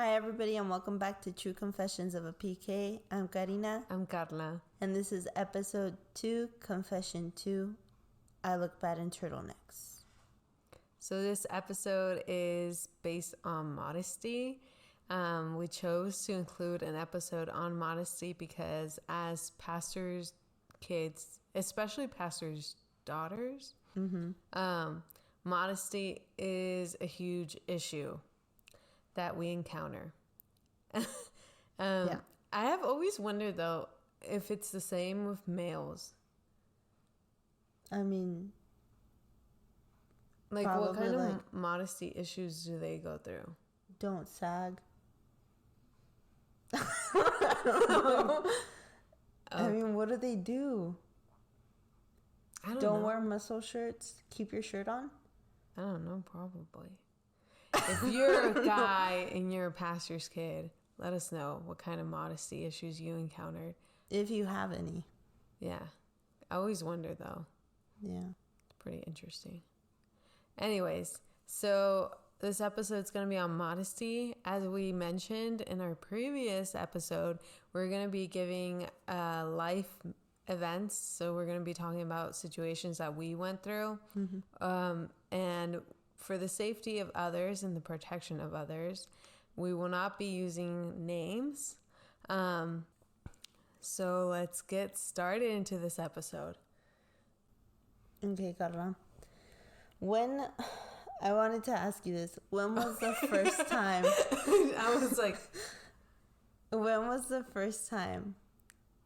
Hi, everybody, and welcome back to True Confessions of a PK. I'm Karina. I'm Carla. And this is episode 2, Confession 2, I Look Bad in Turtlenecks. So this episode is based on modesty. We chose to include an episode on modesty because as pastors' kids, especially pastors' daughters, modesty is a huge issue that we encounter. I have always wondered, though, if it's the same with males. I mean, like, what kind of modesty issues do they go through? Don't sag. I mean, what do they do? I don't know. Wear muscle shirts? Keep your shirt on? I don't know, probably. If you're a guy and you're a pastor's kid, let us know what kind of modesty issues you encountered. If you have any. Yeah. I always wonder, though. Yeah. It's pretty interesting. Anyways, so this episode's going to be on modesty. As we mentioned in our previous episode, we're going to be giving life events. So we're going to be talking about situations that we went through. And for the safety of others and the protection of others, we will not be using names. So let's get started into this episode. Okay, Carla. I wanted to ask you this. When was the first time? I was like, when was the first time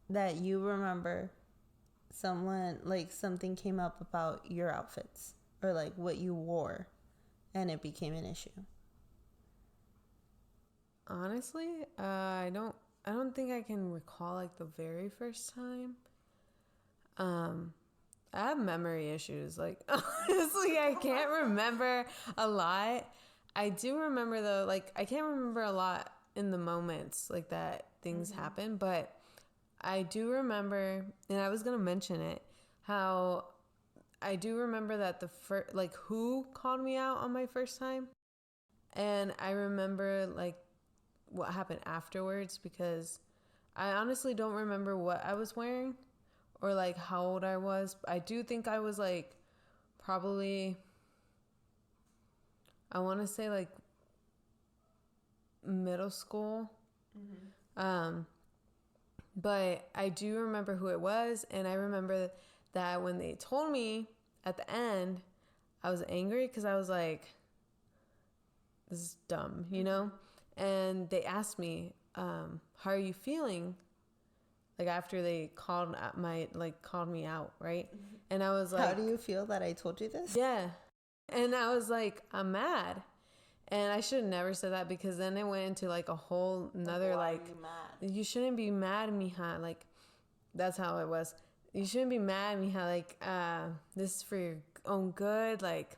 that you remember something came up about your outfits or like what you wore and it became an issue? Honestly, I don't think I can recall like the very first time. I have memory issues. Like, honestly, I can't remember a lot. I do remember, though, like, I can't remember a lot in the moments, like, that things happen. But I do remember, and I was going to mention it, how I do remember that who called me out on my first time. And I remember, like, what happened afterwards because I honestly don't remember what I was wearing. Or, like, how old I was. I do think I was, like, probably, I want to say, like, middle school. But I do remember who it was. And I remember that when they told me at the end, I was angry because I was like, this is dumb, you know? And they asked me, how are you feeling? Like after they called me out, right? And I was like, how do you feel that I told you this? Yeah. And I was like, I'm mad. And I should have never said that because then it went into like a whole nother why like, are you mad? You shouldn't be mad, mija. Like that's how it was. You shouldn't be mad, mija. Like this is for your own good. Like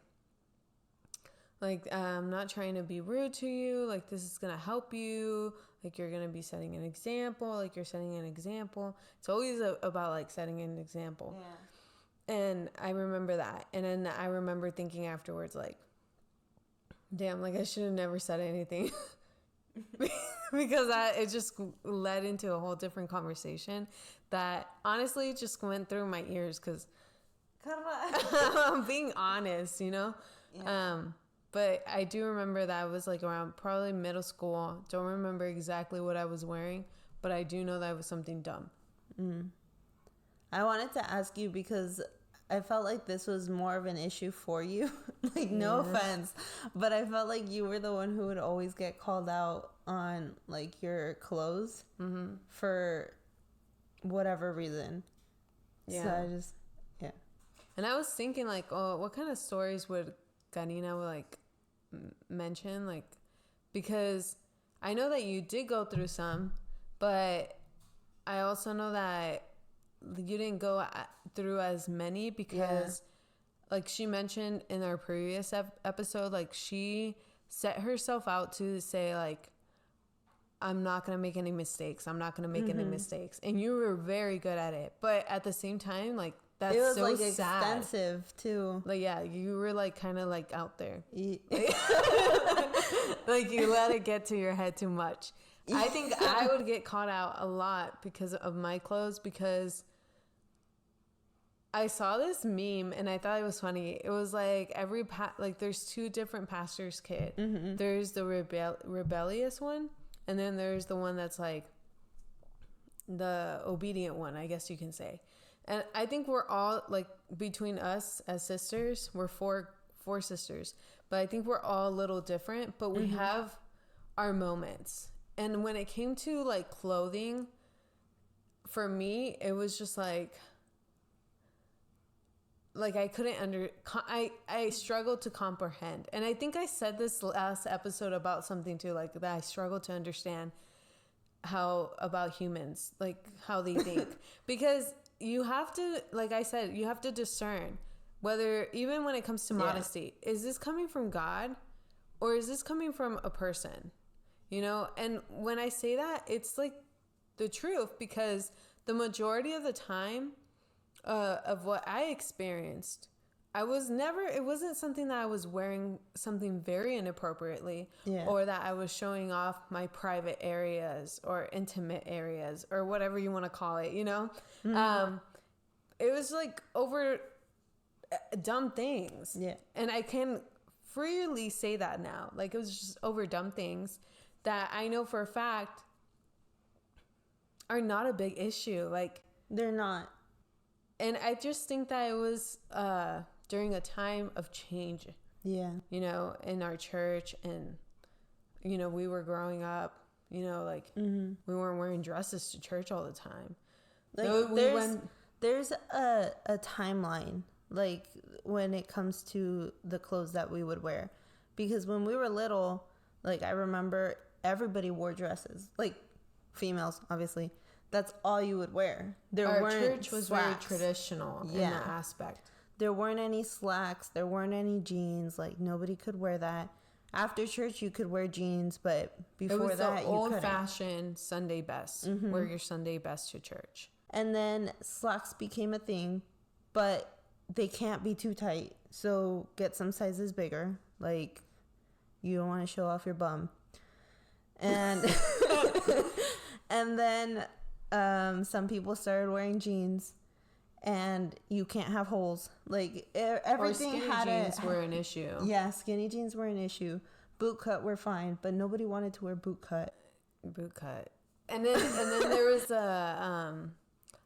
I'm not trying to be rude to you. Like this is gonna help you. Like you're gonna be setting an example. Like you're setting an example. It's always about like setting an example. Yeah. And I remember that. And then I remember thinking afterwards, like, damn, like I should have never said anything because it just led into a whole different conversation that honestly just went through my ears because I'm being honest, you know. Yeah. But I do remember that I was like around probably middle school. Don't remember exactly what I was wearing, but I do know that it was something dumb. I wanted to ask you because I felt like this was more of an issue for you. Like, no offense, but I felt like you were the one who would always get called out on like your clothes for whatever reason. Yeah. So And I was thinking like, oh, what kind of stories would Karina like mention, like, because I know that you did go through some, but I also know that you didn't go through as many because like she mentioned in our previous episode, like she set herself out to say like, I'm not going to make any mistakes. I'm not going to make any mistakes. And you were very good at it. But at the same time, like, that's so sad. It was, like, extensive, too. Like, yeah, you were, like, kind of, like, out there. Like, you let it get to your head too much. I think I would get caught out a lot because of my clothes, because I saw this meme and I thought it was funny. It was like like there's two different pastors' kid. Mm-hmm. There's the rebellious one, and then there's the one that's like the obedient one, I guess you can say. And I think we're all, like, between us as sisters, we're four sisters, but I think we're all a little different, but we have our moments. And when it came to, like, clothing, for me, it was just like I couldn't I struggled to comprehend. And I think I said this last episode about something too, like, that I struggle to understand about humans, like, how they think. Because you have to, like I said, you have to discern whether, even when it comes to modesty, is this coming from God or is this coming from a person? You know? And when I say that, it's like the truth, because the majority of the time of what I experienced, it wasn't something that I was wearing something very inappropriately, or that I was showing off my private areas or intimate areas or whatever you want to call it, you know? Mm-hmm. It was like over dumb things. Yeah. And I can freely say that now. Like, it was just over dumb things that I know for a fact are not a big issue. Like, they're not. And I just think that it was during a time of change. Yeah. You know, in our church, and, you know, we were growing up, you know, like, we weren't wearing dresses to church all the time. Like, there's a timeline, like, when it comes to the clothes that we would wear. Because when we were little, like, I remember everybody wore dresses. Like, females, obviously. That's all you would wear. Our church was slacks. Very traditional in that aspect. There weren't any slacks. There weren't any jeans. Like, nobody could wear that. After church, you could wear jeans, but before that, you couldn't. It was the old-fashioned Sunday best. Mm-hmm. Wear your Sunday best to church. And then slacks became a thing, but they can't be too tight. So get some sizes bigger. Like, you don't want to show off your bum. And and then some people started wearing jeans, and you can't have holes. Like, everything had jeans were an issue. Yeah, skinny jeans were an issue. Boot cut were fine, but nobody wanted to wear boot cut. And then there was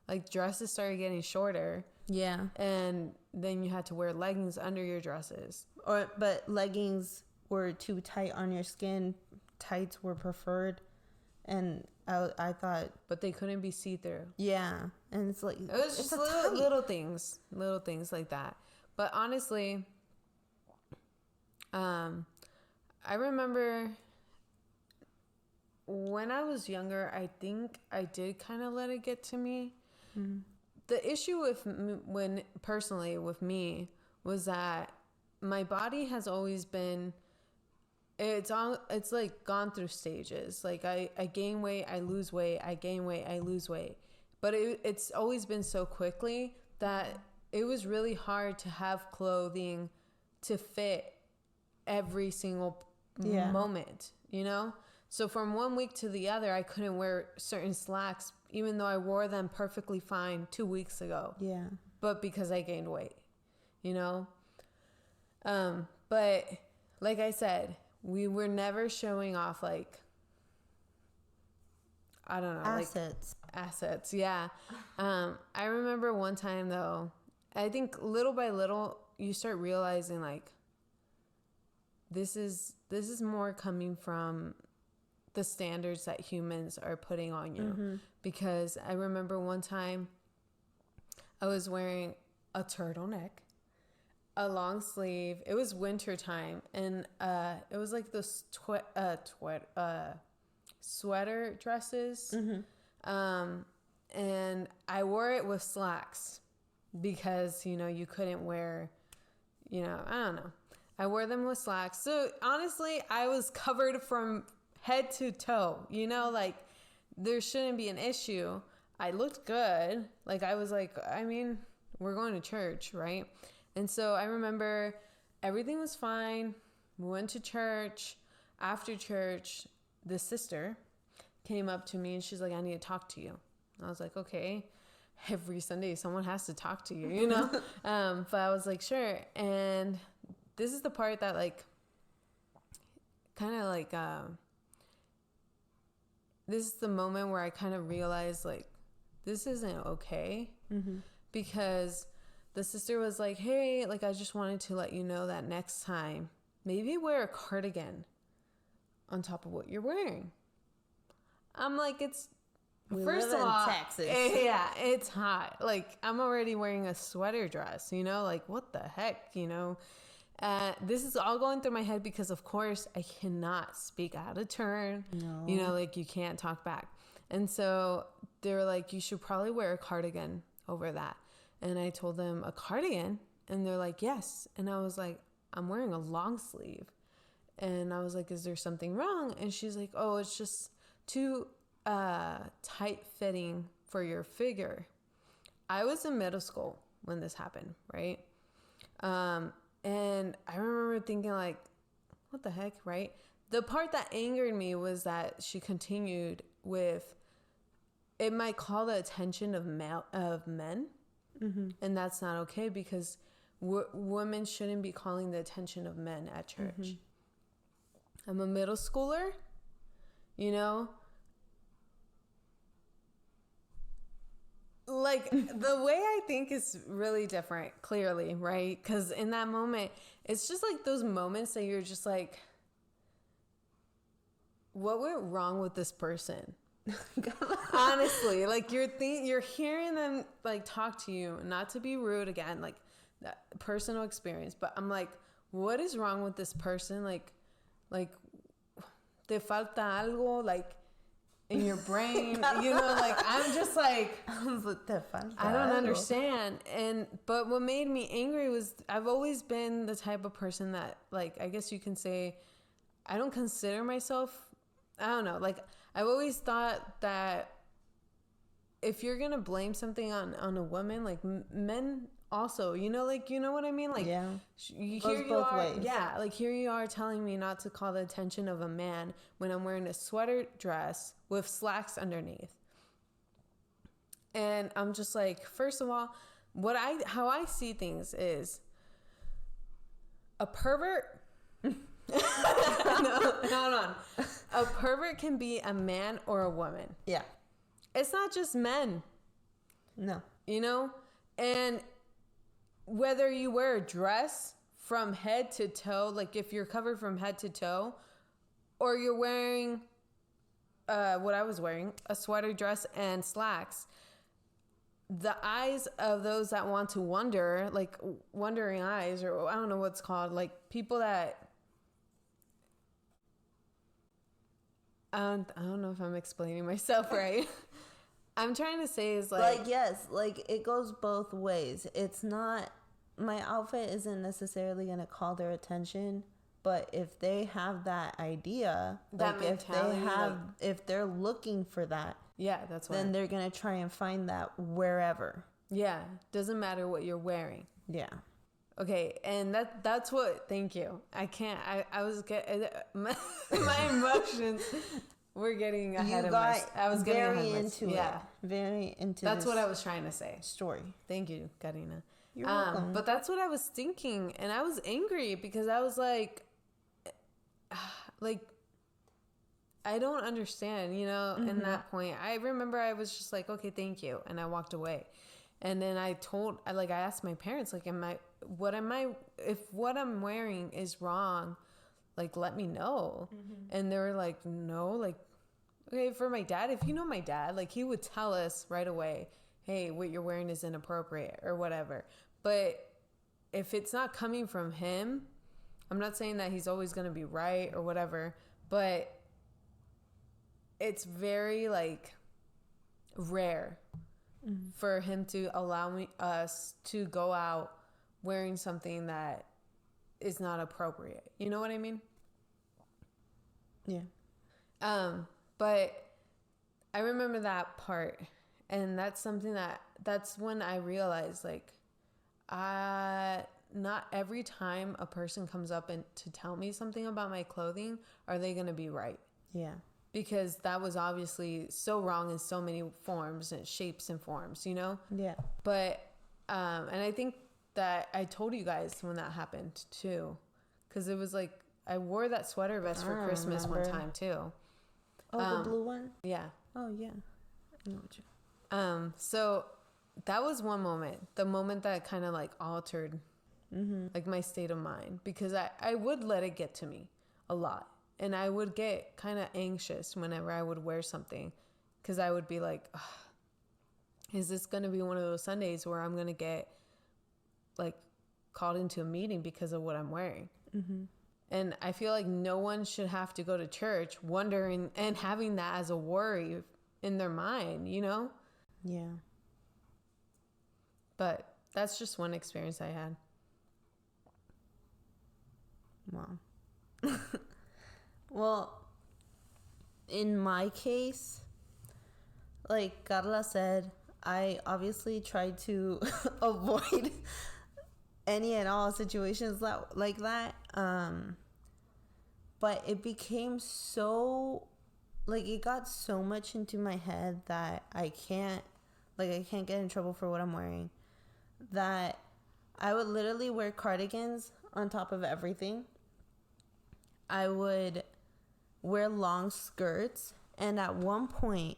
like, dresses started getting shorter. Yeah. And then you had to wear leggings under your dresses. But leggings were too tight on your skin. Tights were preferred. And I thought... But they couldn't be see-through. Yeah. And it's like... It was just little things. Little things like that. But honestly, I remember when I was younger, I think I did kind of let it get to me. Mm-hmm. The issue personally with me was that my body has always been... It's like gone through stages. Like, I gain weight, I lose weight, I gain weight, I lose weight. But it's always been so quickly that it was really hard to have clothing to fit every single moment, you know? So from one week to the other, I couldn't wear certain slacks, even though I wore them perfectly fine 2 weeks ago. Yeah. But because I gained weight, you know? But like I said, we were never showing off, like, I don't know. Assets, yeah. I remember one time, though, I think little by little, you start realizing, like, this is more coming from the standards that humans are putting on you. Mm-hmm. Because I remember one time I was wearing a turtleneck, a long sleeve. It was winter time, and it was like those sweater dresses. Mm-hmm. And I wore it with slacks because, you know, you couldn't wear, you know, I don't know. I wore them with slacks. So honestly, I was covered from head to toe, you know, like, there shouldn't be an issue. I looked good. Like, I was like, I mean, we're going to church, right? And so I remember everything was fine. We went to church. after church, the sister came up to me and she's like, I need to talk to you. I was like, okay. Every Sunday someone has to talk to you, you know? But I was like, sure. And this is the part that like kind of like this is the moment where I kind of realized like this isn't okay. Because the sister was like, hey, like I just wanted to let you know that next time maybe wear a cardigan on top of what you're wearing. I'm like, first of all, Texas. Yeah, it's hot. Like, I'm already wearing a sweater dress, you know? Like, what the heck, you know? This is all going through my head because, of course, I cannot speak out of turn. No. You know, like, you can't talk back. And so they were like, you should probably wear a cardigan over that. And I told them, a cardigan? And they're like, yes. And I was like, I'm wearing a long sleeve. And I was like, is there something wrong? And she's like, oh, it's just too tight fitting for your figure. I was in middle school when this happened, right? And I remember thinking like, what the heck, right? The part that angered me was that she continued with, it might call the attention of men, and that's not okay because women shouldn't be calling the attention of men at church. I'm a middle schooler, you know? Like, the way I think is really different, clearly, right? Because in that moment, it's just like those moments that you're just like, what went wrong with this person? Honestly, like you're hearing them like talk to you, not to be rude again, like that personal experience, but I'm like, what is wrong with this person? Like, te falta algo, like, in your brain, you know, like, I'm just like, I don't understand. But what made me angry was I've always been the type of person that, like, I guess you can say, I don't consider myself, I don't know, like, I've always thought that if you're going to blame something on a woman, like, men also, you know, like, you know what I mean? Like, yeah, here you are, ways. Yeah, like, here you are telling me not to call the attention of a man when I'm wearing a sweater dress with slacks underneath. And I'm just like, first of all, how I see things is a pervert. No, hold on. A pervert can be a man or a woman. Yeah. It's not just men. No. You know? And whether you wear a dress from head to toe, like if you're covered from head to toe, or you're wearing what I was wearing, a sweater dress and slacks, the eyes of those that want to wonder, like wondering eyes, or I don't know what's called, like people that, I don't know if I'm explaining myself right. I'm trying to say is like yes, like it goes both ways. It's not, my outfit isn't necessarily going to call their attention, but if they have that idea, that like if they're looking for that, yeah, that's why. Then they're going to try and find that wherever. Yeah, doesn't matter what you're wearing. Yeah. Okay, and that's what, thank you. I was getting, my emotions were getting ahead of myself. I was getting very into it. Very into That's what I was trying to say. Story. Thank you, Karina. You're welcome. But that's what I was thinking, and I was angry because I was like, I don't understand, you know, in that point. I remember I was just like, okay, thank you, and I walked away. And then I asked my parents, like, if what I'm wearing is wrong, like, let me know. And they were like, no, like, okay, for my dad, if you know my dad, like, he would tell us right away, hey, what you're wearing is inappropriate or whatever. But if it's not coming from him, I'm not saying that he's always going to be right or whatever, but it's very, like, rare for him to allow us to go out wearing something that is not appropriate. You know what I mean? Yeah. But I remember that part, and that's something that's when I realized, like, not every time a person comes up and to tell me something about my clothing are they going to be right. Yeah. Because that was obviously so wrong in so many forms and shapes and forms, you know? Yeah. But, and I think that I told you guys when that happened too. Because it was like, I wore that sweater vest for Christmas one time too. Oh, the blue one? Yeah. Oh, yeah. I know what you... So that was one moment. The moment that kind of like altered like my state of mind. Because I would let it get to me a lot. And I would get kind of anxious whenever I would wear something. Because I would be like, is this going to be one of those Sundays where I'm going to get like called into a meeting because of what I'm wearing? Mm-hmm. And I feel like no one should have to go to church wondering and having that as a worry in their mind, you know? Yeah. But that's just one experience I had. Wow. Well, in my case, like Carla said, I obviously tried to avoid any and all situations like that. But it became so, like, it got so much into my head that I can't get in trouble for what I'm wearing, that I would literally wear cardigans on top of everything. I would wear long skirts, and at one point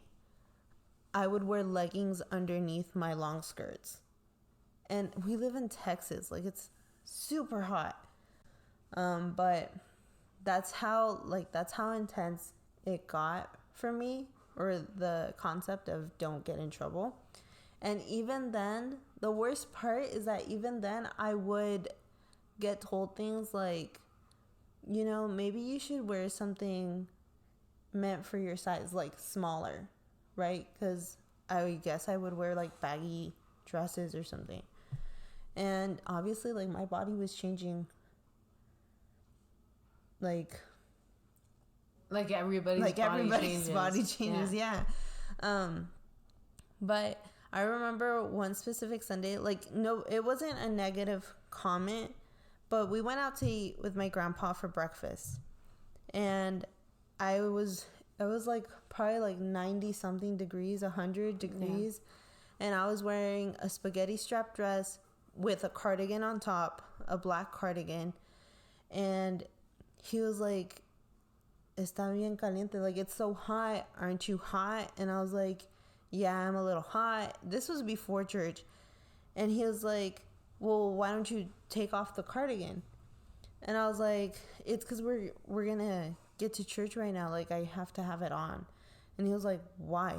I would wear leggings underneath my long skirts. And we live in Texas, like it's super hot. But that's how intense it got for me, or the concept of don't get in trouble. And even then, the worst part is that even then I would get told things like, you know, maybe you should wear something meant for your size, like smaller, right? Because I guess I would wear like baggy dresses or something. And obviously, like, my body was changing. Like everybody's body changes, yeah. But I remember one specific Sunday, like, no, it wasn't a negative comment, but we went out to eat with my grandpa for breakfast. And it was like probably like 90 something degrees, 100 degrees. Yeah. And I was wearing a spaghetti strap dress with a cardigan on top, a black cardigan. And he was like, está bien caliente, like it's so hot, aren't you hot? And I was like, yeah, I'm a little hot. This was before church. And he was like, well, why don't you take off the cardigan? And I was like, it's because we're gonna get to church right now, like I have to have it on. And he was like, why?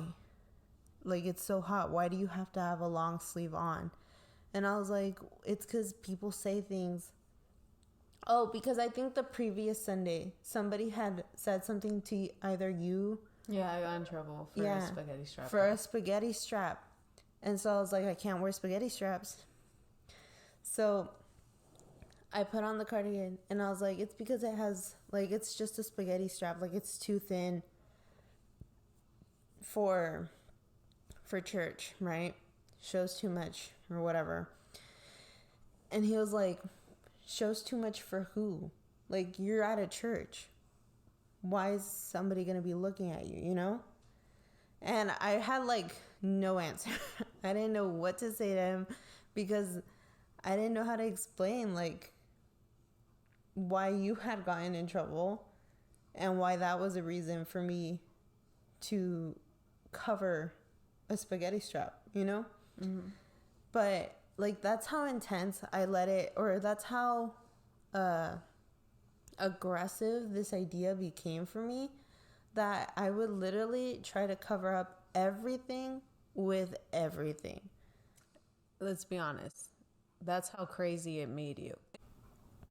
Like, it's so hot, why do you have to have a long sleeve on? And I was like, it's because people say things. Oh, because I think the previous Sunday somebody had said something to either you. Yeah, I got in trouble for a spaghetti strap. For a spaghetti strap. And so I was like, I can't wear spaghetti straps. So I put on the cardigan and I was like, it's because it has, like, it's just a spaghetti strap. Like, it's too thin for church, right? Shows too much or whatever. And he was like, shows too much for who? Like, you're at a church. Why is somebody going to be looking at you, you know? And I had, like, no answer. I didn't know what to say to him because I didn't know how to explain, like, why you had gotten in trouble and why that was a reason for me to cover a spaghetti strap, you know? Mm-hmm. But, like, that's how intense I let it, or that's how aggressive this idea became for me, that I would literally try to cover up everything with everything. Let's be honest. That's how crazy it made you.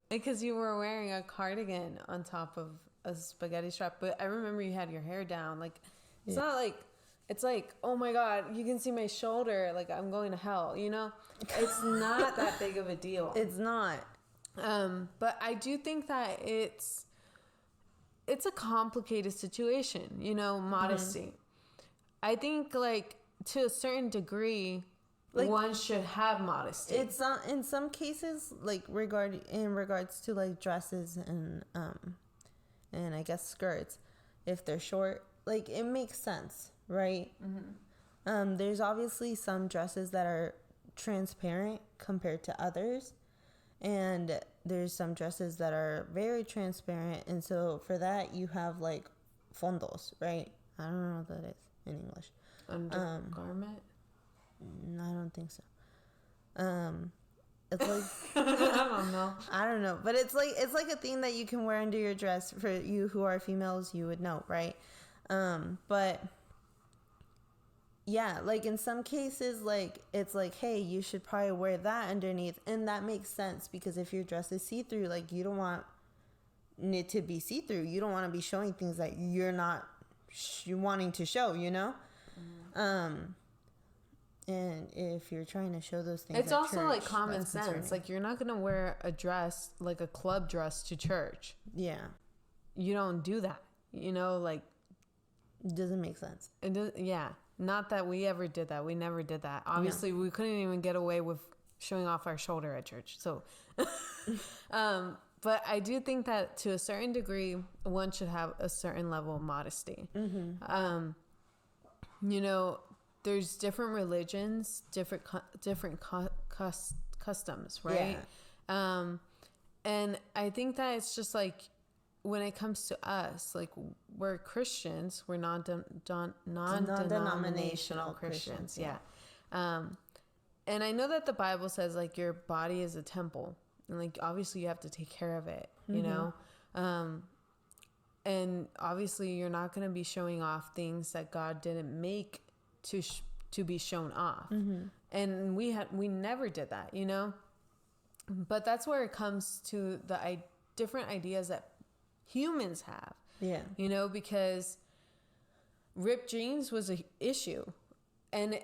Because you were wearing a cardigan on top of a spaghetti strap. But I remember you had your hair down. Like, it's not like, it's like, oh my God, you can see my shoulder. Like, I'm going to hell, you know? It's not that big of a deal. It's not. But I do think that it's a complicated situation, you know, modesty. Mm-hmm. I think, like, to a certain degree, like one should have modesty. It's in some cases, like in regards to like dresses and I guess skirts, if they're short, like it makes sense, right? Mm-hmm. There's obviously some dresses that are transparent compared to others, and there's some dresses that are very transparent, and so for that you have like fondos, right? I don't know what that is in English. Undergarment? I don't think so. It's like I don't know, but it's like a thing that you can wear under your dress. For you who are females, you would know, right? But yeah, like in some cases, like it's like, hey, you should probably wear that underneath, and that makes sense because if your dress is see-through, like you don't want it to be see-through. You don't want to be showing things that you're not wanting to show, you know. Mm-hmm. And if you're trying to show those things, it's also church, like common sense. Concerning. Like you're not gonna wear a dress like a club dress to church. Yeah, you don't do that. You know, like it doesn't make sense. It does, yeah. Not that we ever did that. We never did that. Obviously, we couldn't even get away with showing off our shoulder at church. So, but I do think that to a certain degree, one should have a certain level of modesty. Mm-hmm. You know. There's different religions, different customs, right? Yeah. And I think that it's just like when it comes to us, like we're Christians, we're non-denominational Christians, yeah. And I know that the Bible says like your body is a temple, and like obviously you have to take care of it, you know. And obviously you're not going to be showing off things that God didn't make to be shown off. Mm-hmm. And we never did that, you know. But that's where it comes to the different ideas that humans have. Yeah, you know, because ripped jeans was an issue, and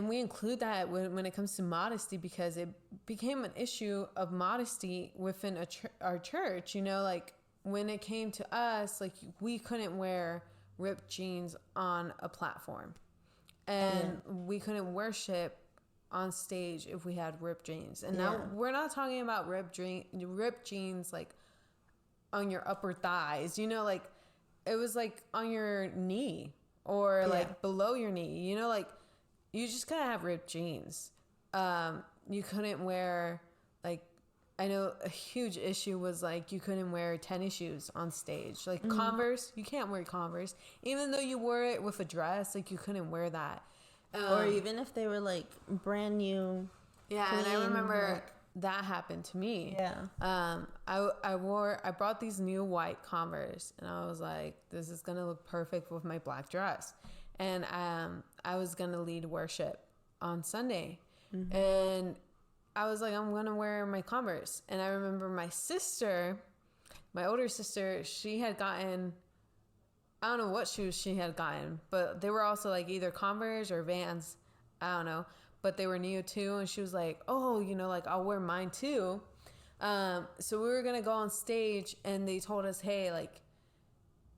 we include that when it comes to modesty because it became an issue of modesty within our church. You know, like when it came to us, like we couldn't wear ripped jeans on a platform. And we couldn't worship on stage if we had ripped jeans. And now we're not talking about ripped jeans like on your upper thighs. You know, like it was like on your knee or like below your knee. You know, like you just gotta have ripped jeans. You couldn't wear like, I know a huge issue was like you couldn't wear tennis shoes on stage. Like Converse, you can't wear Converse. Even though you wore it with a dress, like you couldn't wear that. Or even if they were like brand new. Yeah, clean, and I remember that happened to me. Yeah. I brought these new white Converse and I was like, this is gonna look perfect with my black dress. And I was gonna lead worship on Sunday. Mm-hmm. And I was like, I'm going to wear my Converse. And I remember my older sister, she had gotten, I don't know what shoes she had gotten, but they were also like either Converse or Vans. I don't know. But they were new too. And she was like, oh, you know, like I'll wear mine too. So we were going to go on stage and they told us, hey, like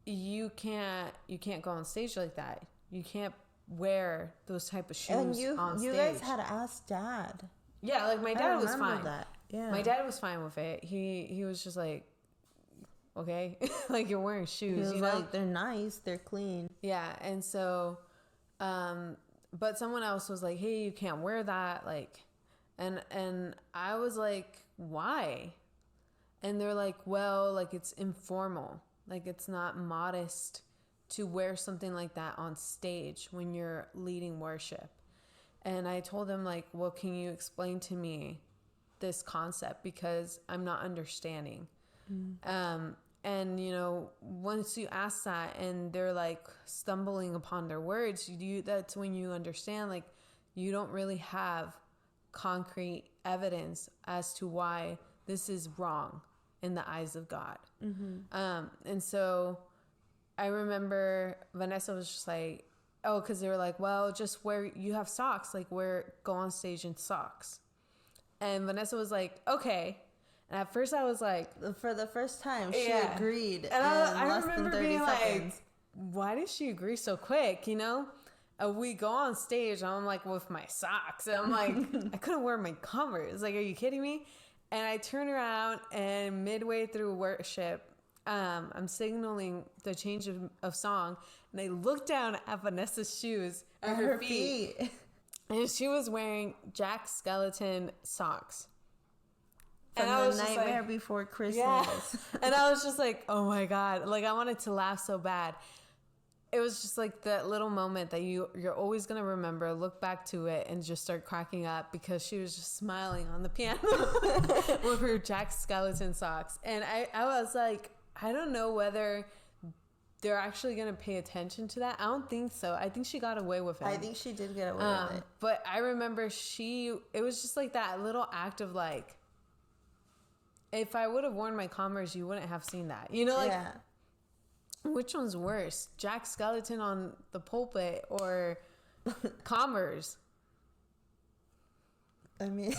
you can't go on stage like that. You can't wear those type of shoes on stage. You guys had to ask Dad. Yeah, like my dad was fine. That. Yeah. My dad was fine with it. He was just like, okay, like you're wearing shoes. He was like, they're nice, they're clean. Yeah, and so, but someone else was like, hey, you can't wear that, like, and I was like, why? And they're like, well, like it's informal, like it's not modest to wear something like that on stage when you're leading worship. And I told him, like, well, can you explain to me this concept? Because I'm not understanding. Mm. And, you know, once you ask that and they're, like, stumbling upon their words, that's when you understand, like, you don't really have concrete evidence as to why this is wrong in the eyes of God. Mm-hmm. And so I remember Vanessa was just like, oh, because they were like, well, just you have socks, like go on stage in socks. And Vanessa was like, okay. And at first I was like, for the first time, she agreed. And I remember being seconds. Like, why did she agree so quick, you know? we go on stage and I'm like with my socks and I'm like, I couldn't wear my Converse. Like, are you kidding me? And I turn around and midway through worship, I'm signaling the change of song, and I look down at Vanessa's shoes at her feet. And she was wearing Jack Skeleton socks. From and I was Nightmare like, Before Christmas. Yeah. And I was just like, oh my God. Like, I wanted to laugh so bad. It was just like that little moment that you're always going to remember, look back to it and just start cracking up because she was just smiling on the piano with her Jack Skeleton socks. And I was like, I don't know whether they're actually going to pay attention to that. I don't think so. I think she got away with it. I think she did get away with it. But I remember it was just like that little act of like, if I would have worn my Converse, you wouldn't have seen that. You know, like, yeah. Which one's worse? Jack Skeleton on the pulpit or Converse? I mean...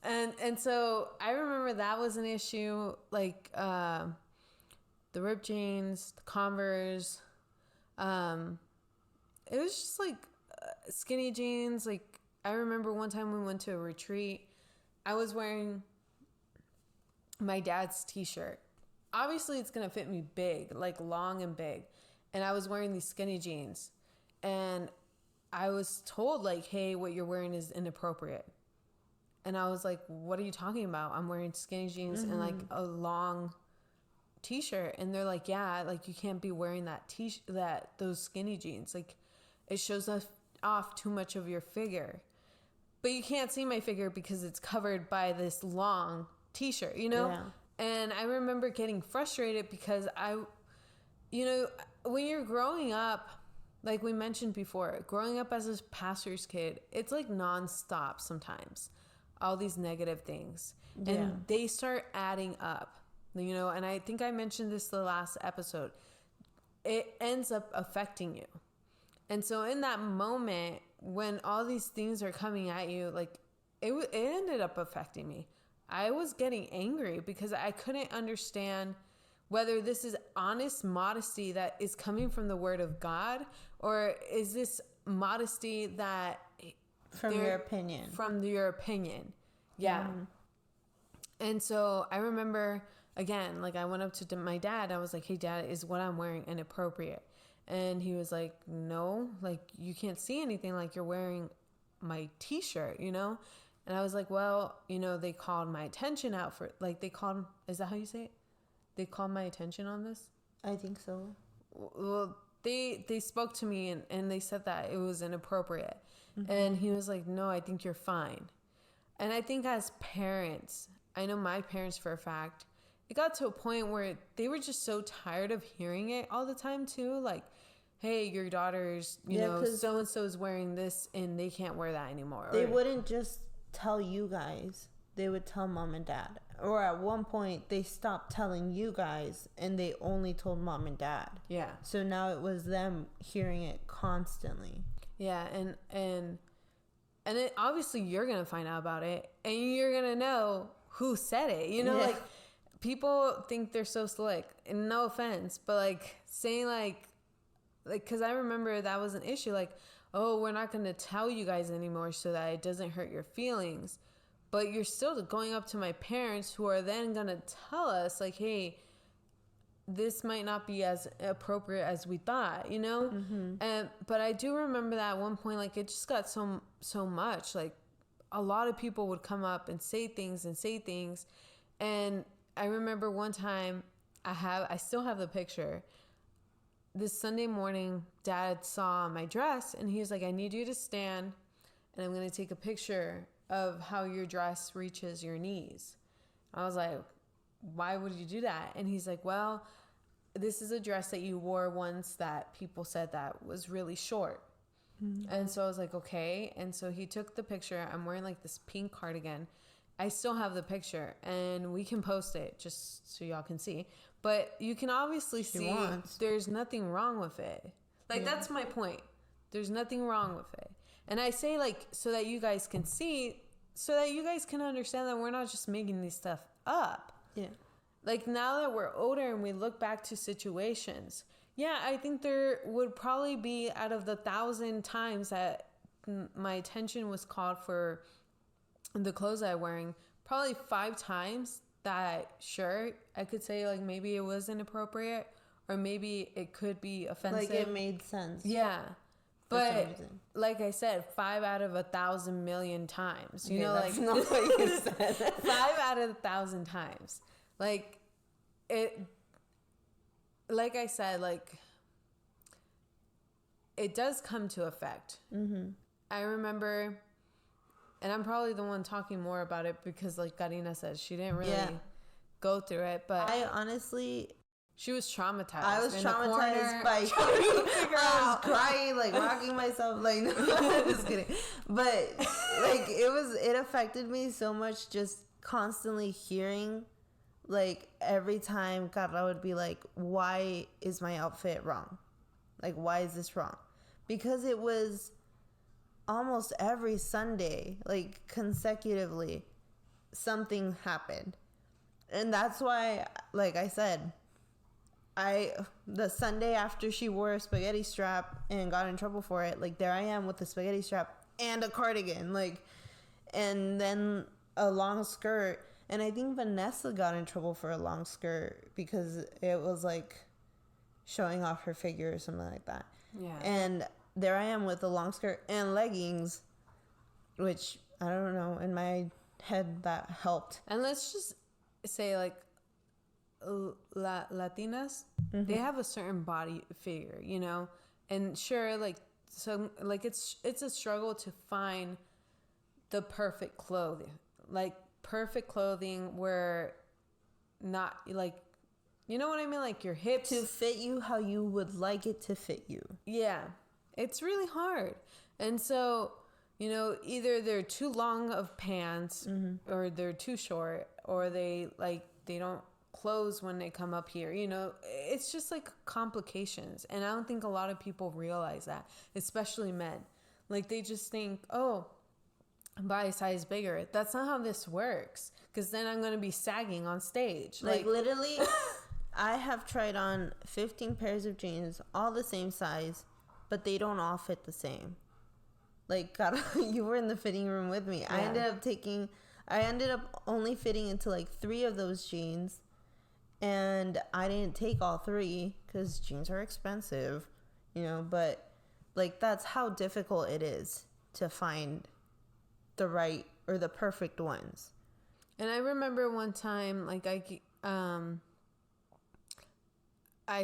And so I remember that was an issue, like the ripped jeans, the Converse. It was just like skinny jeans. Like, I remember one time we went to a retreat. I was wearing my dad's t-shirt. Obviously, it's going to fit me big, like long and big. And I was wearing these skinny jeans. And I was told, like, hey, what you're wearing is inappropriate. And I was like, what are you talking about? I'm wearing skinny jeans and like a long t-shirt. And they're like, yeah, like you can't be wearing those skinny jeans. Like it shows off too much of your figure. But you can't see my figure because it's covered by this long t-shirt, you know? Yeah. And I remember getting frustrated because when you're growing up, like we mentioned before, growing up as a pastor's kid, it's like nonstop sometimes. All these negative things. Yeah. And they start adding up, you know, and I think I mentioned this the last episode. It ends up affecting you. And so in that moment, when all these things are coming at you, like it ended up affecting me. I was getting angry because I couldn't understand whether this is honest modesty that is coming from the word of God, or is this modesty that From your opinion. From your opinion. Yeah. And so I remember, again, like I went up to my dad. I was like, hey, Dad, is what I'm wearing inappropriate? And he was like, no, like you can't see anything, like you're wearing my t-shirt, you know? And I was like, well, you know, they called my attention out for, like is that how you say it? They called my attention on this? I think so. Well, they spoke to me and they said that it was inappropriate. And he was like, no, I think you're fine. And I think as parents, I know my parents for a fact, it got to a point where they were just so tired of hearing it all the time too. Like, hey, your daughter's, you know, so-and-so is wearing this and they can't wear that anymore. They wouldn't just tell you guys. They would tell mom and dad. Or at one point, they stopped telling you guys and they only told mom and dad. Yeah. So now it was them hearing it constantly. Yeah, and it, obviously you're going to find out about it and you're going to know who said it. You know, like people think they're so slick, and no offense, but like saying like cuz I remember that was an issue, like, oh, we're not going to tell you guys anymore so that it doesn't hurt your feelings. But you're still going up to my parents who are then going to tell us like, hey, this might not be as appropriate as we thought, you know? But I do remember that at one point, like it just got so much, like a lot of people would come up and say things. And I remember one time I still have the picture. This Sunday morning, Dad saw my dress and he was like, I need you to stand and I'm going to take a picture of how your dress reaches your knees. I was like, why would you do that? And he's like, well, this is a dress that you wore once that people said that was really short. And so I was like, okay. And so he took the picture. I'm wearing like this pink cardigan. I still have the picture and we can post it just so y'all can see. But you can obviously see there's nothing wrong with it. Like, that's my point. There's nothing wrong with it. And I say like, so that you guys can see, so that you guys can understand that we're not just making this stuff up. Yeah. like now that we're older and we look back to situations, yeah, I think there would probably be, out of the 1,000 times that my attention was called for the clothes I'm wearing, probably 5 times that, sure, I could say like maybe it was inappropriate or maybe it could be offensive. Like it made sense. Yeah. But like I said, 5 out of 1,000 million times. You know, that's like not what you said. 5 out of 1,000 times. Like it. Like I said, like it does come to effect. Mm-hmm. I remember, and I'm probably the one talking more about it because, like Karina said, she didn't really go through it. But I honestly. She was traumatized. I was traumatized by I was crying, like rocking myself, like no, I'm just kidding. But like it affected me so much just constantly hearing, like every time Carla would be like, "Why is my outfit wrong? Like why is this wrong?" Because it was almost every Sunday, like consecutively, something happened, and that's why, like I said. The Sunday after she wore a spaghetti strap and got in trouble for it, like there I am with the spaghetti strap and a cardigan, like, and then a long skirt. And I think Vanessa got in trouble for a long skirt because it was like showing off her figure or something like that. Yeah. And there I am with a long skirt and leggings, which I don't know, in my head that helped. And let's just say, like, Latinas, mm-hmm. they have a certain body figure, you know, and sure, like, so like it's a struggle to find the perfect clothing, like perfect clothing where not like, you know what I mean, like your hips to fit you how you would like it to fit you. Yeah, it's really hard. And so, you know, either they're too long of pants, mm-hmm. or they're too short, or they don't close when they come up here. You know, it's just like complications. And I don't think a lot of people realize that, especially men. Like they just think, oh, buy a size bigger. That's not how this works, because then I'm going to be sagging on stage. Like literally, I have tried on 15 pairs of jeans, all the same size, but they don't all fit the same. Like, God, you were in the fitting room with me. Yeah. I ended up only fitting into like 3 of those jeans. And I didn't take all 3 because jeans are expensive, you know, but like that's how difficult it is to find the right or the perfect ones. And I remember one time, like I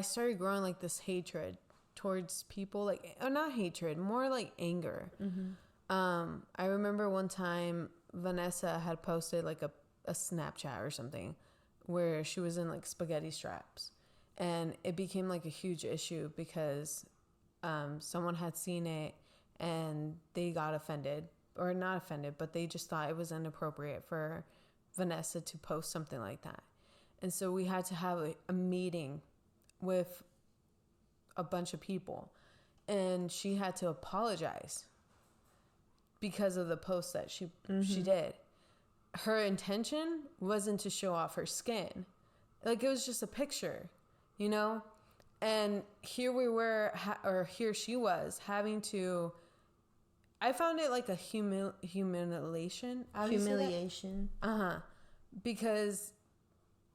started growing like this hatred towards people, like, not hatred, more like anger. Mm-hmm. I remember one time Vanessa had posted like a Snapchat or something where she was in like spaghetti straps, and it became like a huge issue because someone had seen it and they got offended, or not offended, but they just thought it was inappropriate for Vanessa to post something like that. And so we had to have a meeting with a bunch of people, and she had to apologize because of the post that she did. Her intention wasn't to show off her skin. Like, it was just a picture, you know? And here we were, here she was having to, I found it like a humiliation. Humiliation. Because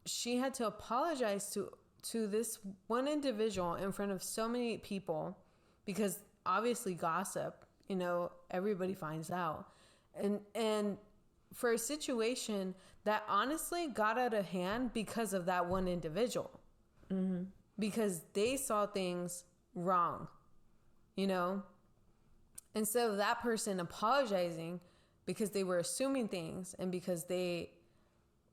she had to apologize to this one individual in front of so many people, because obviously gossip, you know, everybody finds out. And for a situation that honestly got out of hand because of that one individual. Mm-hmm. Because they saw things wrong, you know? Instead of that person apologizing because they were assuming things and because they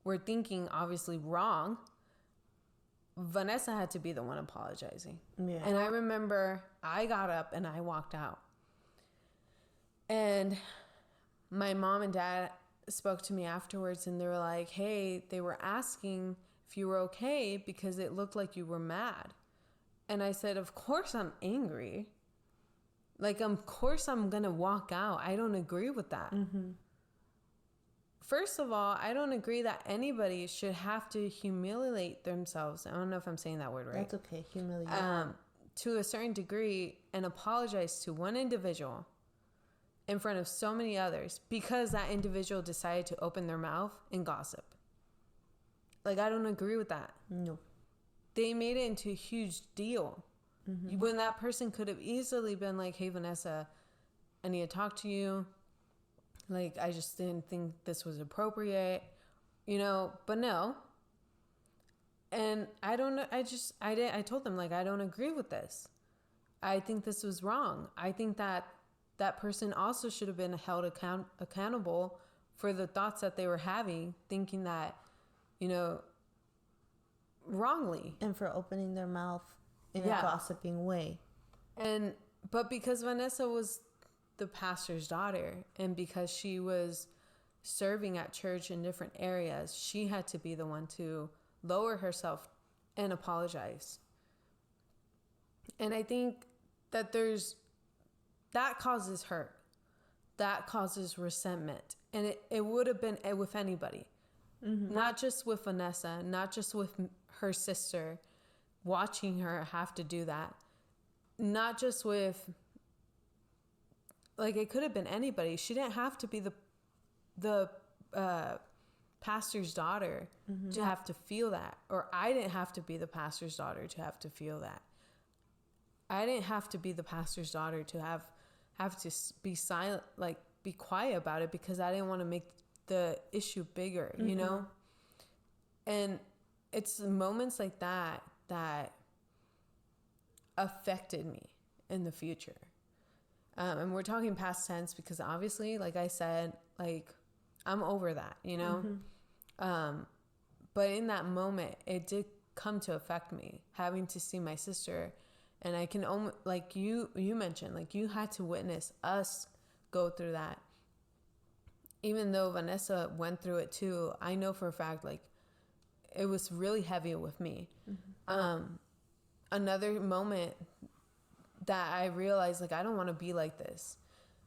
were thinking obviously wrong, Vanessa had to be the one apologizing. Yeah. And I remember I got up and I walked out. And my mom and dad spoke to me afterwards, and they were like, hey, they were asking if you were okay because it looked like you were mad. And I said, of course I'm angry. Like, of course I'm going to walk out. I don't agree with that. Mm-hmm. first of all, I don't agree that anybody should have to humiliate themselves. I don't know if I'm saying that word right. That's okay. Humiliate. To a certain degree, and apologize to one individual in front of so many others because that individual decided to open their mouth and gossip. Like, I don't agree with that. No. They made it into a huge deal. Mm-hmm. When that person could have easily been like, hey, Vanessa, I need to talk to you. Like, I just didn't think this was appropriate, but no. And I don't know. I told them, like, I don't agree with this. I think this was wrong. I think that person also should have been held accountable for the thoughts that they were having, thinking that, wrongly. And for opening their mouth in a gossiping way. But because Vanessa was the pastor's daughter, and because she was serving at church in different areas, she had to be the one to lower herself and apologize. And I think that that causes hurt. That causes resentment. And it would have been with anybody. Mm-hmm. Not just with Vanessa, not just with her sister, watching her have to do that. Not just with, like, it could have been anybody. She didn't have to be the pastor's daughter to have to feel that. Or I didn't have to be the pastor's daughter to have to feel that. I didn't have to be the pastor's daughter to have to be silent, like, be quiet about it, because I didn't want to make the issue bigger, And it's moments like that affected me in the future. And we're talking past tense because obviously, like I said, like, I'm over that, But in that moment, it did come to affect me, having to see my sister. And I can almost, like you mentioned, like, you had to witness us go through that. Even though Vanessa went through it too, I know for a fact, like, it was really heavy with me. Mm-hmm. Another moment that I realized, like, I don't want to be like this.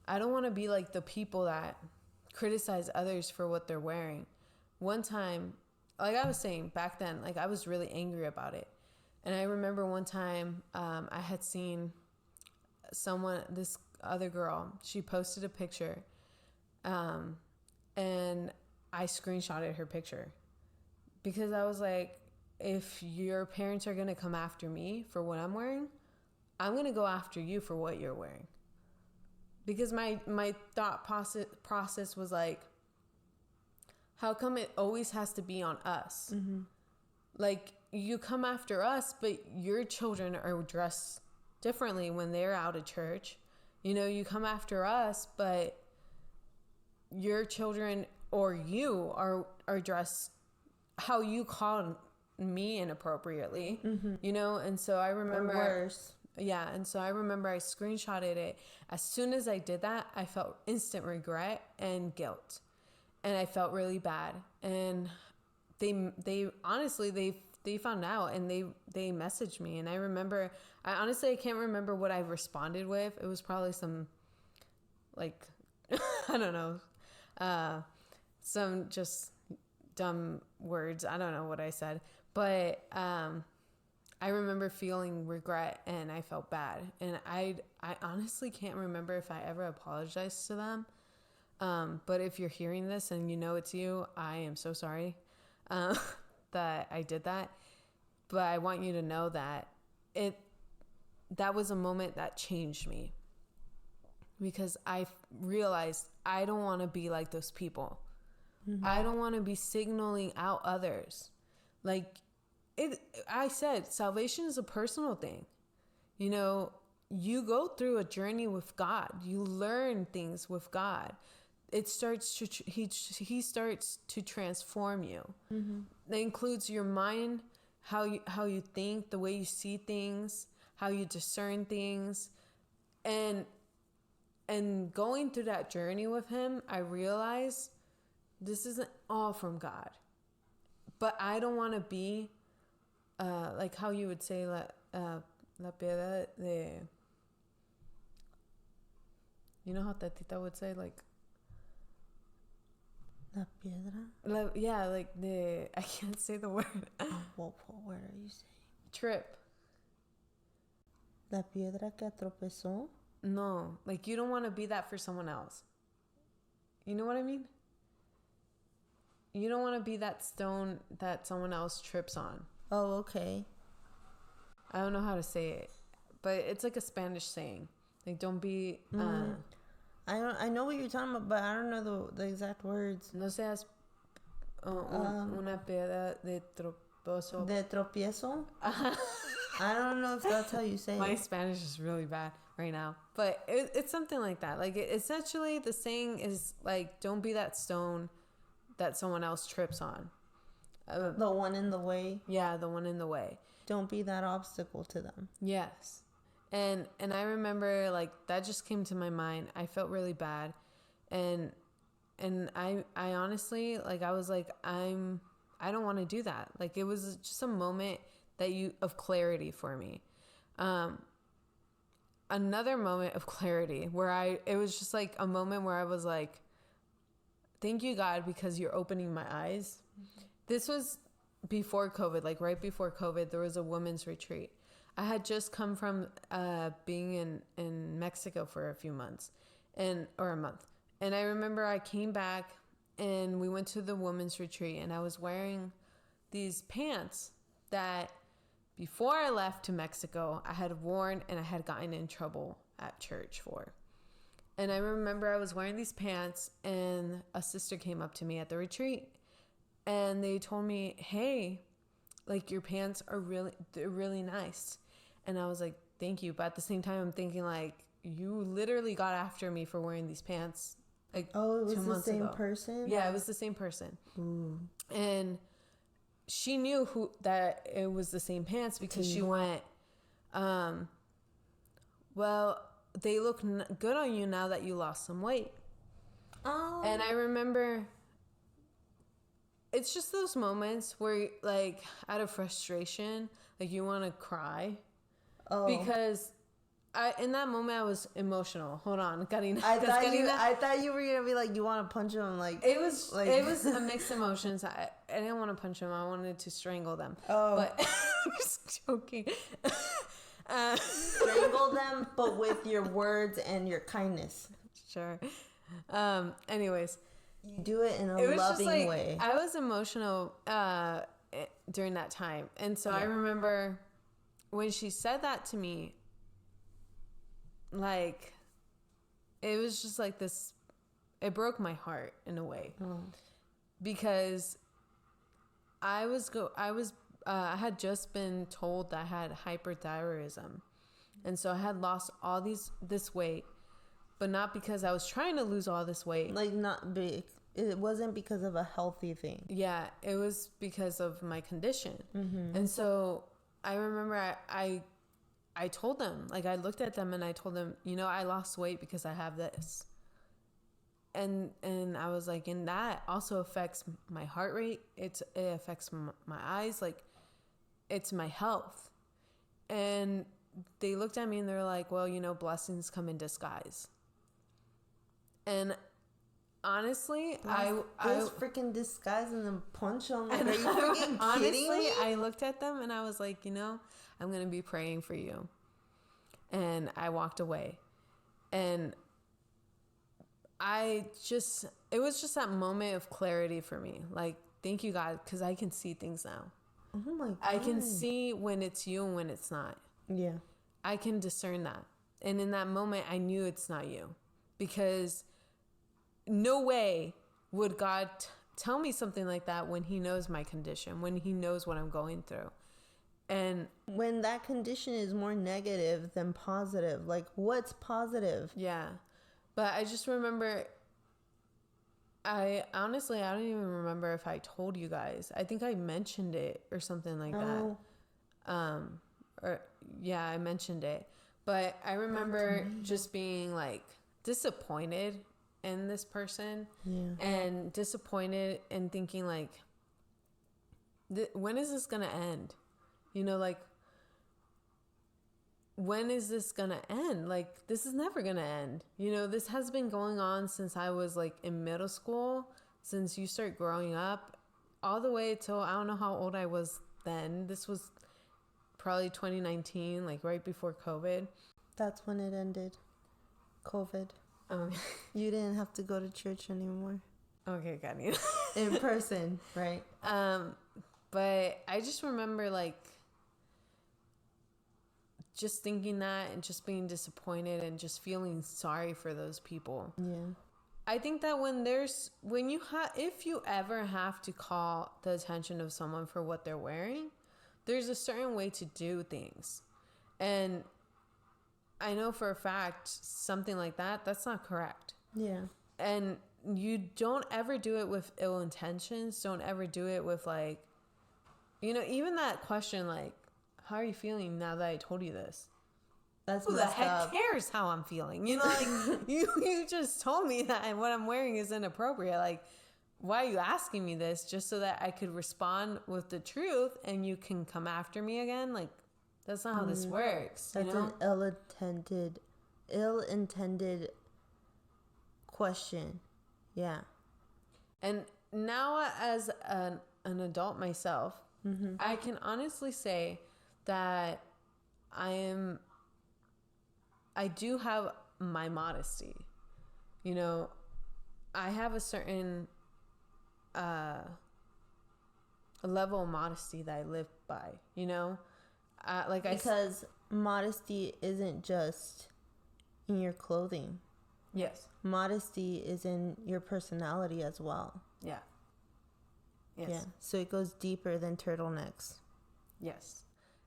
I don't want to be like the people that criticize others for what they're wearing. One time, like I was saying back then, like, I was really angry about it. And I remember one time I had seen this other girl, she posted a picture, and I screenshotted her picture because I was like, if your parents are going to come after me for what I'm wearing, I'm going to go after you for what you're wearing. Because my thought process was like, how come it always has to be on us? Mm-hmm. Like, you come after us, but your children are dressed differently when they're out of church. You come after us, but your children or you are dressed how you called me inappropriately, and so I remember, or worse. Yeah, and so I remember I screenshotted it. As soon as I did that, I felt instant regret and guilt, and I felt really bad. And they honestly, they found out, and they messaged me, and I remember, I can't remember what I responded with. It was probably some, like, I don't know, some just dumb words. I don't know what I said, but I remember feeling regret, and I felt bad, and I honestly can't remember if I ever apologized to them. But if you're hearing this and it's you, I am so sorry that I did that. But I want you to know that that was a moment that changed me, because I realized I don't want to be like those people. Mm-hmm. I don't want to be signaling out others. Like, I said, salvation is a personal thing. You go through a journey with God. You learn things with God. It starts to, he starts to transform you. Mm-hmm. That includes your mind, how you think, the way you see things, how you discern things. And going through that journey with him, I realized this isn't all from God. But I don't want to be like how you would say la piedra de, how Tatita would say, like La piedra? Like the... I can't say the word. What word are you saying? Trip. La piedra que tropezó? No. Like, you don't want to be that for someone else. You know what I mean? You don't want to be that stone that someone else trips on. Oh, okay. I don't know how to say it. But it's like a Spanish saying. Like, don't be... I know what you're talking about, but I don't know the exact words. No seas una piedra de tropiezo. De tropiezo? I don't know if that's how you say it. My Spanish is really bad right now. But it's something like that. Like, essentially, the saying is, like, don't be that stone that someone else trips on. The one in the way? Yeah, the one in the way. Don't be that obstacle to them. Yes. And I remember, like, that just came to my mind. I felt really bad. And I honestly, like, I was like, I don't want to do that. Like, it was just a moment of clarity for me. Another moment of clarity where it was just like a moment where I was like, thank you, God, because you're opening my eyes. Mm-hmm. This was before COVID, like right before COVID, there was a women's retreat. I had just come from being in Mexico for a few months or a month. And I remember I came back and we went to the women's retreat and I was wearing these pants that before I left to Mexico, I had worn and I had gotten in trouble at church for. And I remember I was wearing these pants and a sister came up to me at the retreat and they told me, hey, like your pants they're really nice. And I was like, thank you. But at the same time, I'm thinking like, you literally got after me for wearing these pants. Like, oh, it was 2 months the same ago. person? Yeah, it was the same person. Ooh. And she knew that it was the same pants because she went, well, they look good on you now that you lost some weight. Oh. And I remember it's just those moments where, like, out of frustration, like, you want to cry. Oh. Because in that moment, I was emotional. Hold on. I thought you were going to be like, you want to punch him. Like, it was a mixed emotions. I didn't want to punch them. I wanted to strangle them. Oh. But I'm just joking. Strangle them, but with your words and your kindness. Sure. Anyways. You do it in a loving way. I was emotional during that time. And so I remember when she said that to me, like, it was just like this, it broke my heart in a way. Oh. Because I had just been told that I had hyperthyroidism. And so I had lost all this weight, but not because I was trying to lose all this weight. Like, not big. It wasn't because of a healthy thing. Yeah, it was because of my condition. Mm-hmm. And so I remember I told them, like, I looked at them and I told them, I lost weight because I have this. And I was like, and that also affects my heart rate. It affects my eyes. Like, it's my health. And they looked at me and they're like, well, blessings come in disguise. And honestly, I freaking disguise and then punch them. Like, are you freaking kidding me? I looked at them and I was like, I'm going to be praying for you. And I walked away. And it was just that moment of clarity for me. Like, thank you, God, because I can see things now. Oh my God. I can see when it's you and when it's not. Yeah. I can discern that. And in that moment, I knew it's not you. Because no way would God tell me something like that when he knows my condition, when he knows what I'm going through. And when that condition is more negative than positive, like, what's positive? Yeah. But I just remember, I don't even remember if I told you guys. I think I mentioned it or something like that. I mentioned it. But I remember just being, like, disappointed in this person. Yeah. And disappointed and thinking, like, when is this going to end? Like, when is this going to end? Like, this is never going to end. This has been going on since I was, like, in middle school, since you start growing up all the way till I don't know how old I was then. This was probably 2019, like right before COVID. That's when it ended. COVID. You didn't have to go to church anymore. Okay, got you. In person, right? But I just remember like just thinking that and just being disappointed and just feeling sorry for those people. Yeah. I think that if you ever have to call the attention of someone for what they're wearing, there's a certain way to do things. And I know for a fact something like that's not correct. Yeah. And you don't ever do it with ill intentions. Don't ever do it with like, even that question like, how are you feeling now that I told you this? That's who the heck cares how I'm feeling? Like you just told me that and what I'm wearing is inappropriate. Like, why are you asking me this? Just so that I could respond with the truth and you can come after me again? Like, that's not how this works. That's an ill-intended question. Yeah. And now as an adult myself, I can honestly say that I do have my modesty. I have a certain level of modesty that I live by, because modesty isn't just in your clothing. Yes. Modesty is in your personality as well. Yeah. Yes. Yeah. So it goes deeper than turtlenecks. Yes.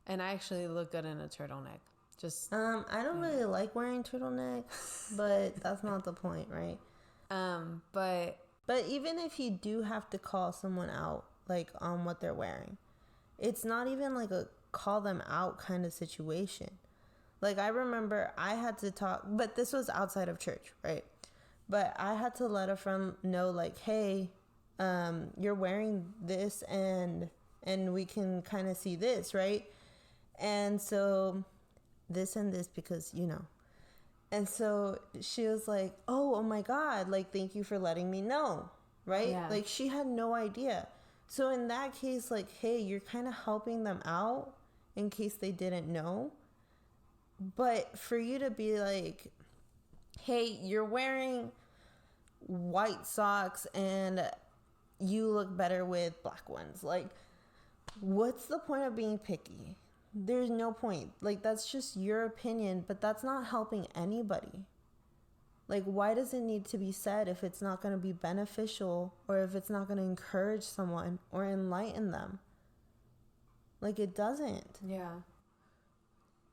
And I actually look good in a turtleneck. Just I don't really like wearing turtlenecks, but that's not the point, right? But even if you do have to call someone out like on what they're wearing, it's not even like a call them out kind of situation. Like I remember I had to talk, but this was outside of church, right? But I had to let a friend know like, hey, you're wearing this and we can kind of see this, right? And so this and this because, And so she was like, oh my God, like, thank you for letting me know, right? Yeah. Like, she had no idea. So in that case, like, hey, you're kind of helping them out in case they didn't know. But for you to be like, hey, you're wearing white socks and you look better with black ones. Like, what's the point of being picky? There's no point. Like, that's just your opinion, but that's not helping anybody. Like, why does it need to be said if it's not going to be beneficial or if it's not going to encourage someone or enlighten them? Like, it doesn't. Yeah.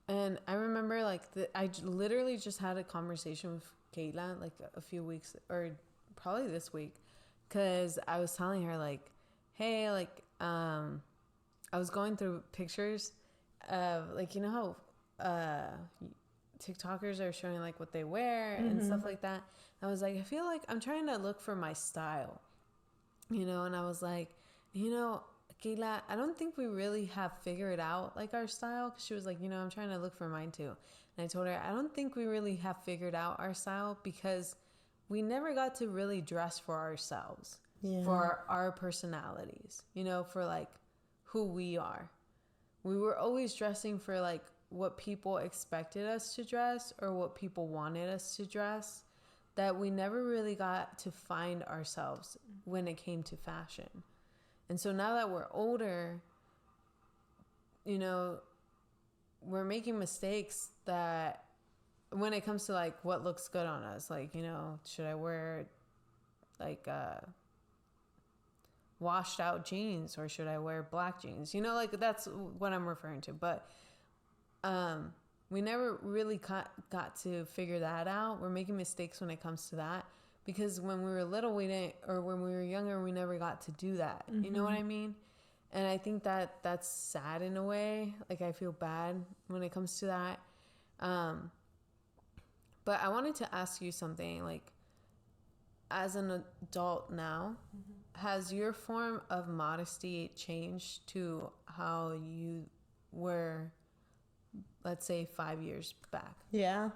And I remember, like, I literally just had a conversation with Kayla, like, a few weeks, or probably this week, because I was telling her, like, hey, like, I was going through pictures of, like, how TikTokers are showing, like, what they wear and stuff like that. I was like, I feel like I'm trying to look for my style, and I was like, Kayla, I don't think we really have figured out, like, our style, because she was like, I'm trying to look for mine too. And I told her, I don't think we really have figured out our style because we never got to really dress for ourselves, for our personalities, for, like, who we are. We were always dressing for, like, what people expected us to dress or what people wanted us to dress, that we never really got to find ourselves when it came to fashion. And so now that we're older, we're making mistakes that when it comes to, like, what looks good on us, like, should I wear, like, washed out jeans or should I wear black jeans? Like, that's what I'm referring to. But we never really got to figure that out. We're making mistakes when it comes to that because when we were little, we didn't, or when we were younger, we never got to do that. You know what I mean? And I think that that's sad in a way. Like, I feel bad when it comes to that. But I wanted to ask you something, like, as an adult now, has your form of modesty changed to how you were, let's say, 5 years back? Yeah.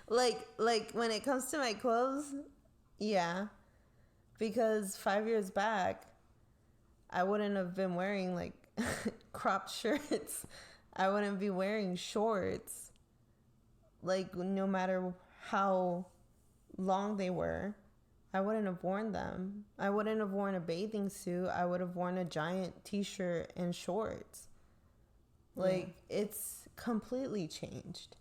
like when it comes to my clothes, yeah. Because 5 years back, I wouldn't have been wearing like cropped shirts. I wouldn't be wearing shorts. Like, no matter how long they were, I wouldn't have worn them. I wouldn't have worn a bathing suit. I would have worn a giant t-shirt and shorts. Like, it's completely changed.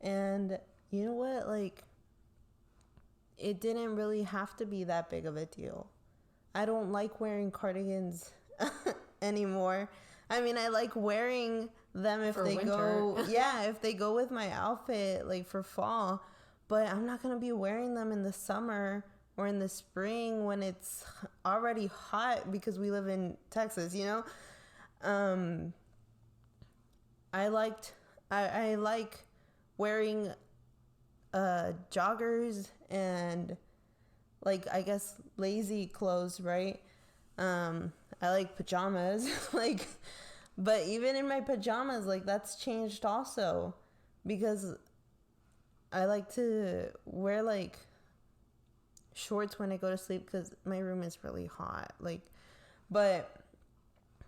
And you know what? Like, it didn't really have to be that big of a deal. I don't like wearing cardigans anymore. I mean, I like wearing them if they go, if they go with my outfit, like for fall. But I'm not going to be wearing them in the summer or in the spring when it's already hot because we live in Texas, you know? I like wearing joggers and, like, I guess lazy clothes, right? I like pajamas. Like, but even in my pajamas, like, that's changed also, because I like to wear like shorts when I go to sleep because my room is really hot. Like, but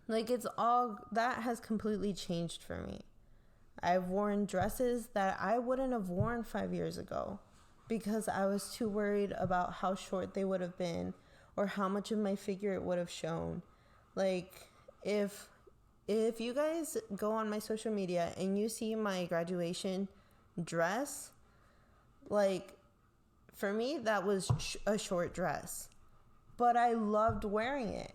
like, it's all that has completely changed for me. I've worn dresses that I wouldn't have worn 5 years ago because I was too worried about how short they would have been or how much of my figure it would have shown. Like, if you guys go on my social media and you see my graduation dress, like, for me, that was a short dress, but I loved wearing it.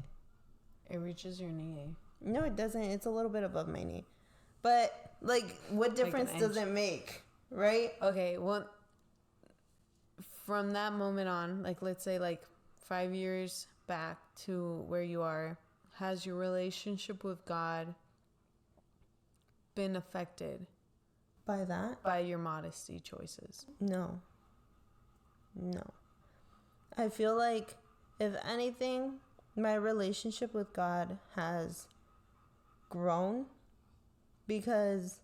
It reaches your knee. No, it doesn't. It's a little bit above my knee. But, like, what difference does it make, right? Okay, well, from that moment on, like, let's say, like, 5 years back to where you are, has your relationship with God been affected? By that? By your modesty choices? No. I feel like, if anything, my relationship with God has grown because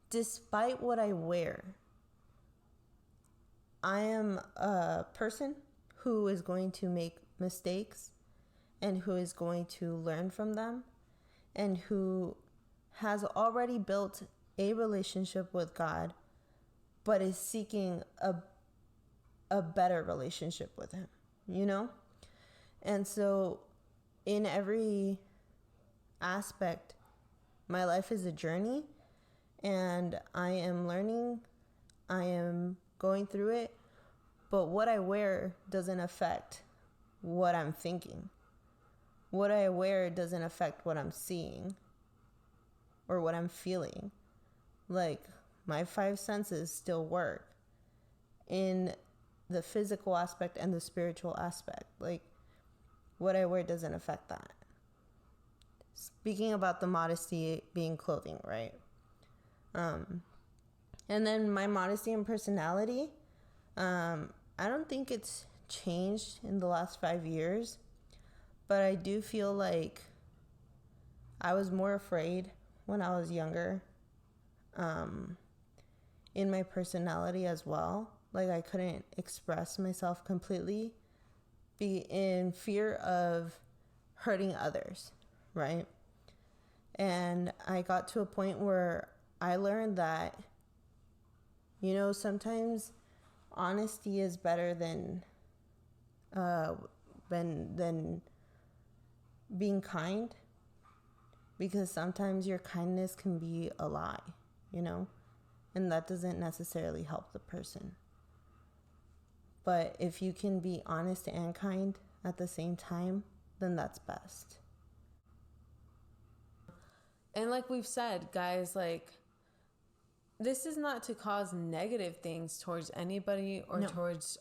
despite what I wear, I am a person who is going to make mistakes and who is going to learn from them and who has already built a relationship with God but is seeking a better relationship with him, you know? And so in every aspect, my life is a journey and I am learning, I am going through it, but what I wear doesn't affect what I'm thinking. What I wear doesn't affect what I'm seeing or what I'm feeling. Like, my 5 senses still work in the physical aspect and the spiritual aspect. Like, what I wear doesn't affect that. Speaking about the modesty being clothing, right? And then my modesty and personality, I don't think it's changed in the last 5 years, but I do feel like I was more afraid when I was younger, in my personality as well. Like, I couldn't express myself completely, be in fear of hurting others, right? And I got to a point where I learned that, you know, sometimes honesty is better than being kind, because sometimes your kindness can be a lie, you know, and that doesn't necessarily help the person. But if you can be honest and kind at the same time, then that's best. And like we've said, guys, like, this is not to cause negative things towards anybody or towards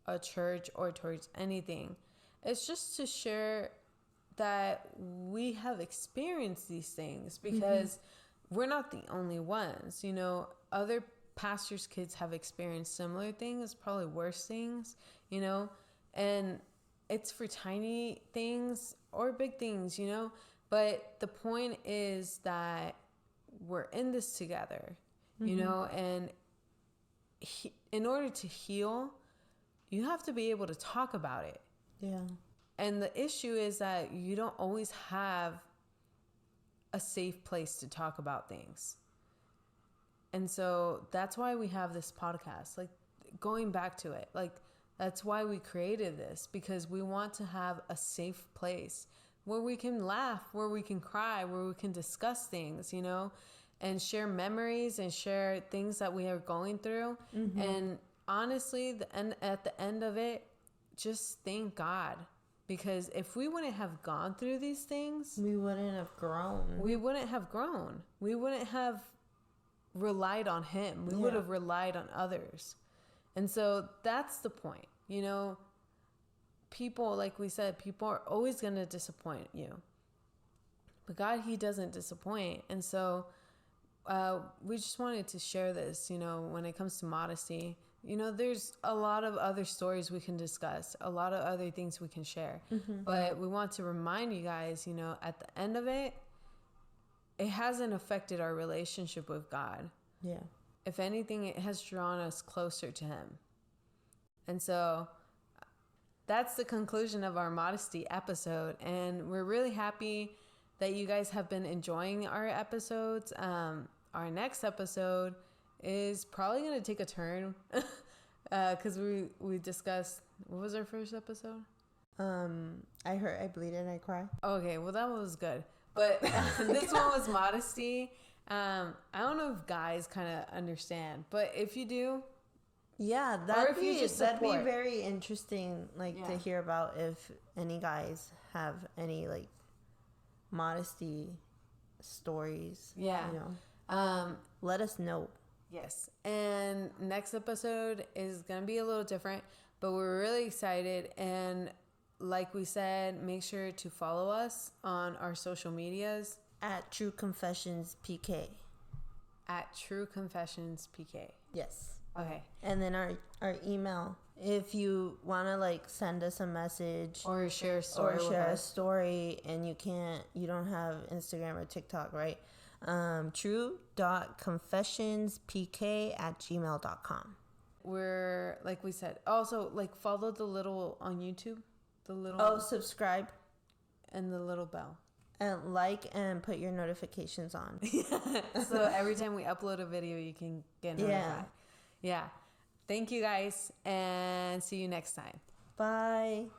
a church or towards anything. It's just to share that we have experienced these things, because we're not the only ones. You know, other pastors' kids have experienced similar things, probably worse things, you know, and it's for tiny things or big things, you know, but the point is that we're in this together, you know, and in order to heal, you have to be able to talk about it. Yeah. And the issue is that you don't always have a safe place to talk about things. And so that's why we have this podcast. Like, going back to it, like, that's why we created this, because we want to have a safe place where we can laugh, where we can cry, where we can discuss things, you know, and share memories and share things that we are going through. Mm-hmm. And honestly, at the end of it, just thank God. Because if we wouldn't have gone through these things, we wouldn't have grown. We wouldn't have grown. We wouldn't have relied on Him. We would have relied on others. And so that's the point. You know, people, like we said, people are always going to disappoint you. But God, He doesn't disappoint. And so we just wanted to share this, you know, when it comes to modesty. You know, there's a lot of other stories we can discuss, a lot of other things we can share. Mm-hmm. But we want to remind you guys, you know, at the end of it, it hasn't affected our relationship with God. Yeah. If anything, it has drawn us closer to Him. And so that's the conclusion of our modesty episode. And we're really happy that you guys have been enjoying our episodes. Our next episode is probably going to take a turn because we discussed, what was our first episode? I hurt, I bleed, and I cry. Okay, well, that one was good. But this one was modesty. I don't know if guys kind of understand, but if you do, yeah, that'd be very interesting, like, to hear about if any guys have any, like, modesty stories. Yeah. You know, let us know. Yes. And next episode is going to be a little different, but we're really excited. And like we said, make sure to follow us on our social medias. At True Confessions PK. At True Confessions PK. Yes. Okay. And then our email, if you want to, like, send us a message. Or share a story. And you don't have Instagram or TikTok, right? true.confessionspk@gmail.com. We're, like we said, also, like, follow the little on YouTube, subscribe, and the little bell, and like, and put your notifications on. So every time we upload a video, you can get notified. Yeah. Thank you guys, and see you next time. Bye.